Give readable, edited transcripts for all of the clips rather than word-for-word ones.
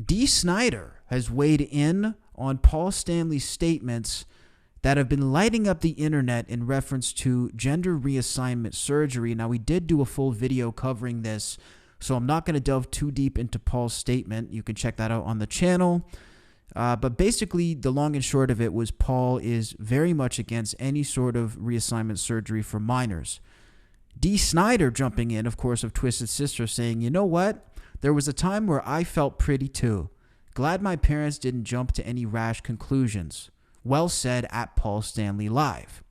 Dee Snider has weighed in on Paul Stanley's statements that have been lighting up the internet in reference to gender reassignment surgery. Now, we did do a full video covering this, so I'm not going to delve too deep into Paul's statement. You can check that out on the channel. But basically, the long and short of it was Paul is very much against any sort of reassignment surgery for minors. Dee Snider jumping in, of course, of Twisted Sister, saying, you know what? There was a time where I felt pretty too. Glad my parents didn't jump to any rash conclusions. Well said at Paul Stanley Live.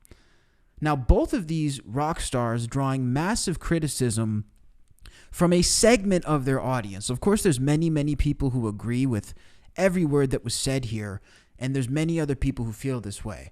Now, both of these rock stars drawing massive criticism from a segment of their audience. Of course, there's many, many people who agree with every word that was said here, and there's many other people who feel this way.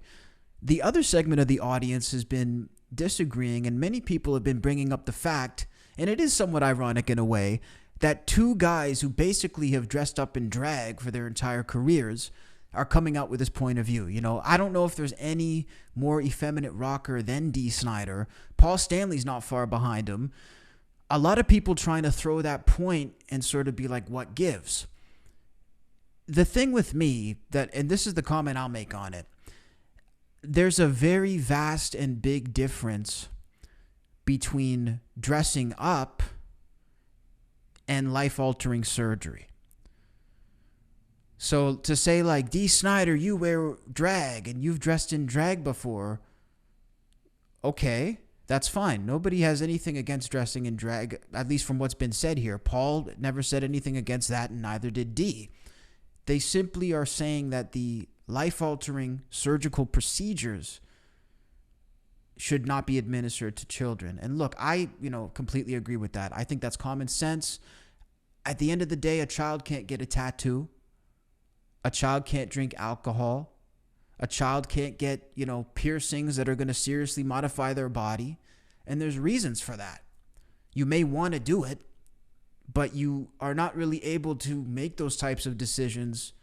The other segment of the audience has been disagreeing, and many people have been bringing up the fact, and it is somewhat ironic in a way, that two guys who basically have dressed up in drag for their entire careers are coming out with this point of view. You know, I don't know if there's any more effeminate rocker than Dee Snider. Paul Stanley's not far behind him. A lot of people trying to throw that point and sort of be like, what gives? The thing with me, and this is the comment I'll make on it, there's a very vast and big difference between dressing up and life-altering surgery. So to say like, Dee Snider, you wear drag and you've dressed in drag before, okay, that's fine. Nobody has anything against dressing in drag, at least from what's been said here. Paul never said anything against that, and neither did Dee. They simply are saying that the life-altering surgical procedures should not be administered to children. And look, I, completely agree with that. I think that's common sense. At the end of the day, a child can't get a tattoo. A child can't drink alcohol. A child can't get, piercings that are going to seriously modify their body. And there's reasons for that. You may want to do it, but you are not really able to make those types of decisions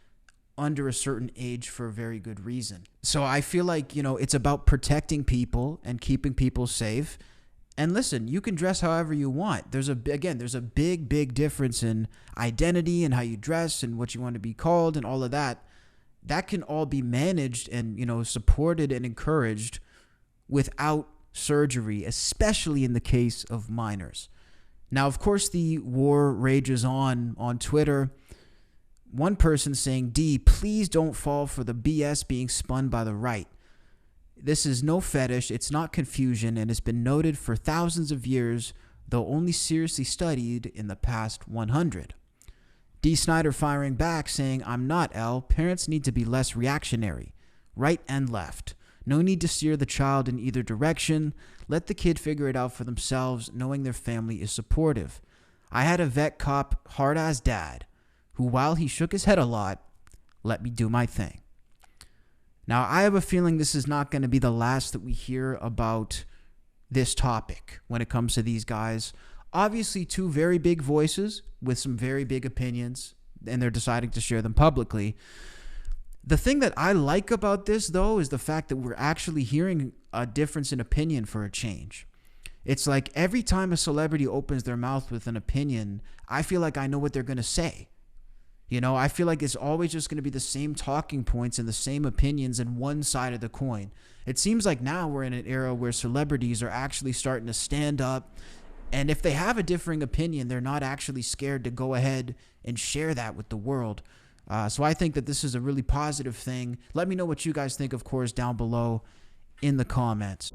under a certain age for a very good reason. So I feel like, it's about protecting people and keeping people safe. And listen, you can dress however you want. There's a big, big difference in identity and how you dress and what you want to be called and all of that. That can all be managed and, supported and encouraged without surgery, especially in the case of minors. Now, of course, the war rages on Twitter. One person saying, Dee, please don't fall for the BS being spun by the right. This is no fetish, it's not confusion, and it's been noted for thousands of years, though only seriously studied in the past 100. Dee Snider firing back saying, I'm not L. Parents need to be less reactionary, right and left. No need to steer the child in either direction. Let the kid figure it out for themselves, knowing their family is supportive. I had a vet cop, hard-ass dad, who, while he shook his head a lot, let me do my thing. Now, I have a feeling this is not going to be the last that we hear about this topic when it comes to these guys. Obviously, two very big voices with some very big opinions, and they're deciding to share them publicly. The thing that I like about this, though, is the fact that we're actually hearing a difference in opinion for a change. It's like every time a celebrity opens their mouth with an opinion, I feel like I know what they're going to say. I feel like it's always just going to be the same talking points and the same opinions and one side of the coin. It seems like now we're in an era where celebrities are actually starting to stand up. And if they have a differing opinion, they're not actually scared to go ahead and share that with the world. So I think that this is a really positive thing. Let me know what you guys think, of course, down below in the comments.